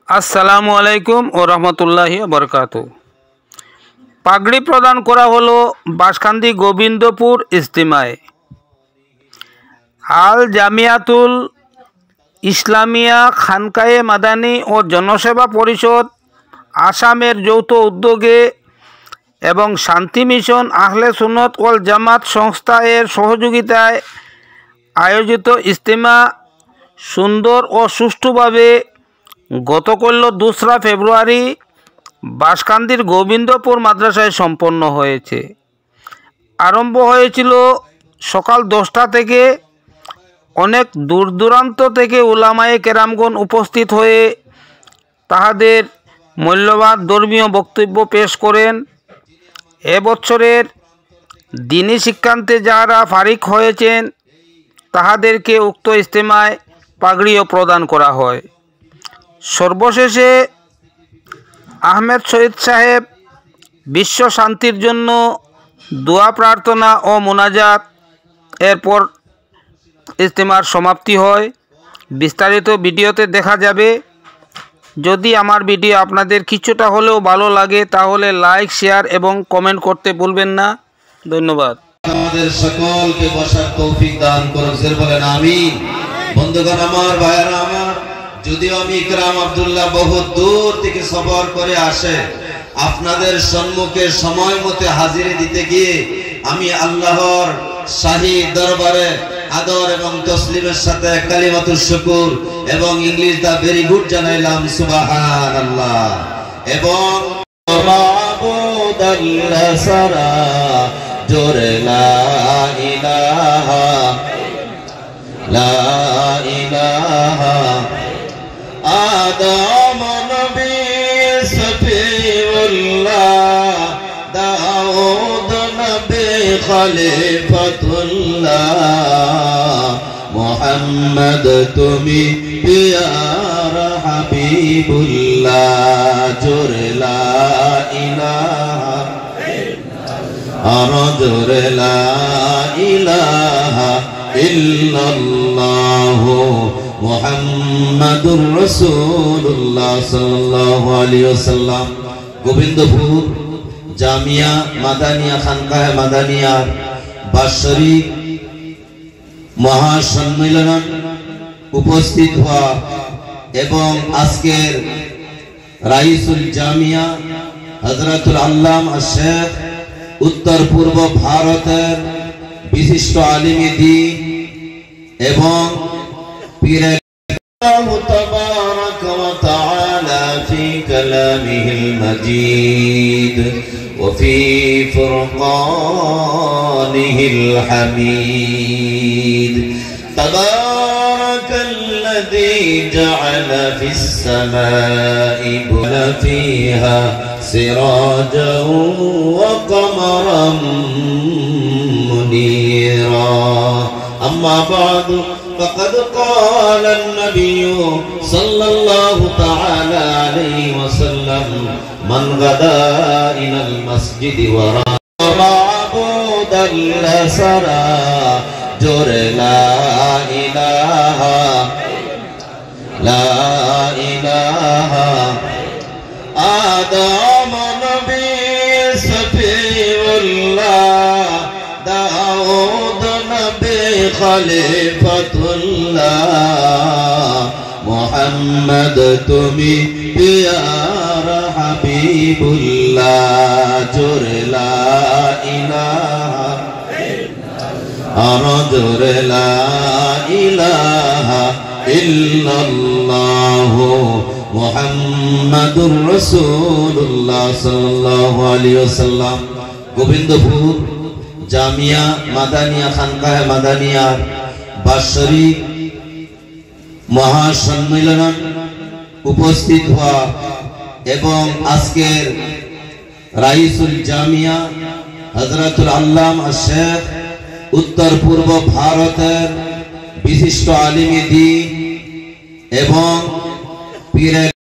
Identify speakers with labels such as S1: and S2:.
S1: আসসালামু আলাইকুম ও রহমতুল্লাহি বরকাতু। পাগড়ি প্রদান করা হলো বাঁশকান্দি গোবিন্দপুর ইজতিমায়। আল জামিয়াতুল ইসলামিয়া খানকায়ে মাদানী ও জনসেবা পরিষদ আসামের যৌথ উদ্যোগে এবং শান্তি মিশন আহলে সুন্নত ওয়াল জামাত সংস্থা এর সহযোগিতায় আয়োজিত ইজতিমা সুন্দর ও সুষ্ঠুভাবে গতকাল 2রা ফেব্রুয়ারি বাঁশকান্দির গোবিন্দপুর মাদ্রাসায় সম্পন্ন হয়েছে। আরম্ভ হয়েছিল সকাল 10টা থেকে। অনেক দূর দূরান্ত থেকে উলামায়ে কেরামগণ উপস্থিত হয়ে তাহাদের মূল্যবান ধর্মীয় বক্তব্য পেশ করেন। এবছরের দ্বীনি শিক্ষান্তে যারা ফারিক হয়েছেন তাহাদেরকে উক্ত ইজতিমায় পাগড়িও প্রদান করা হয়। সর্বশেষে আহমেদ শহীদ সাহেব বিশ্ব শান্তির জন্য দোয়া প্রার্থনা ও মোনাজাত, এরপর ইজতিমার সমাপ্তি হয়। বিস্তারিত ভিডিওতে দেখা যাবে। যদি আমার ভিডিও আপনাদের কিছুটা হলেও ভালো লাগে তাহলে লাইক, শেয়ার এবং কমেন্ট করতে ভুলবেন না। ধন্যবাদ।
S2: আমাদের সকলকে বসার তৌফিক দান করুন, বলেন আমিন। বন্ধুগণ আমার, ভাইয়েরা আমার, যদিও আমি ইকরাম আব্দুল্লাহ বহু দূর থেকে সফর করে আসে আপনাদের সম্মুখে সময় মতো হাজিরি দিতে গিয়ে আমি আল্লাহর শাহী দরবারে আদর এবং তসলিমের সাথে কালিমাতুশ শুকর এবং ইংলিশ দা ভেরি গুড জানাইলাম সুবহানাল্লাহ। এবং মাবুদাল্লাহ সারা জোরে লা ইলাহা লা ইলাহা আদম নবী সফিউল্লাহ দাউদ নবী খলিফাতুল্লাহ মুহাম্মদ তুমি পিয়ারা হাবিবুল্লাহ জোরে লা ইলাহা আর জোরে লা ইলাহা ইল্লাল্লাহ মুহাম্মাদুর রাসূলুল্লাহ সাল্লাল্লাহু আলাইহি ওয়াসাল্লাম। গোবিন্দপুর জামিয়া মাদানিয়া খানকায়ে মাদানিয়ার বাৎসরিক মহাসম্মেলন উপস্থিত হওয়া এবং আজকের রাইসুল জামিয়া হযরতুল আল্লামা শেখ উত্তর পূর্ব ভারতের বিশিষ্ট আলিমে দ্বীন এবং পীরে আল্লাহু তাবারাকা ওয়া তাআলা ফি কালামিহিল মাজিদ ওয়া ফি ফুরকানিহিল হামিদ তাবারাকাল্লাযী জা'আলা ফিস সামাই বুলা ফিহা সিরাজাও ওয়া কমারাম মুনীরা। أما بعد فقد قال النبي صلى الله تعالى عليه وسلم من غدا إلى المسجد ورأى معبودا لسرى جر لا إله لا إله آدم نبي سفي الله داود نبي খলিফাতুল্লাহ মুহাম্মদ তুমি পিয়ারা হাবিবুল্লাহ জোরে লা ইলাহা আর জোরে লা ইলাহা ইল্লাল্লাহ মুহাম্মাদুর রাসূলুল্লাহ সাল্লাল্লাহু আলাইহি ওয়াসাল্লাম। গোবিন্দপুর জামিয়া মাদানিয়া খানকায়ে মাদানিয়ার বাৎসরিক মহাসম্মেলন উপস্থিত হওয়া এবং আজকের রাইসুল জামিয়া হযরতুল আল্লামা শেখ উত্তর পূর্ব ভারতের বিশিষ্ট আলিমে দ্বীন এবং পীরে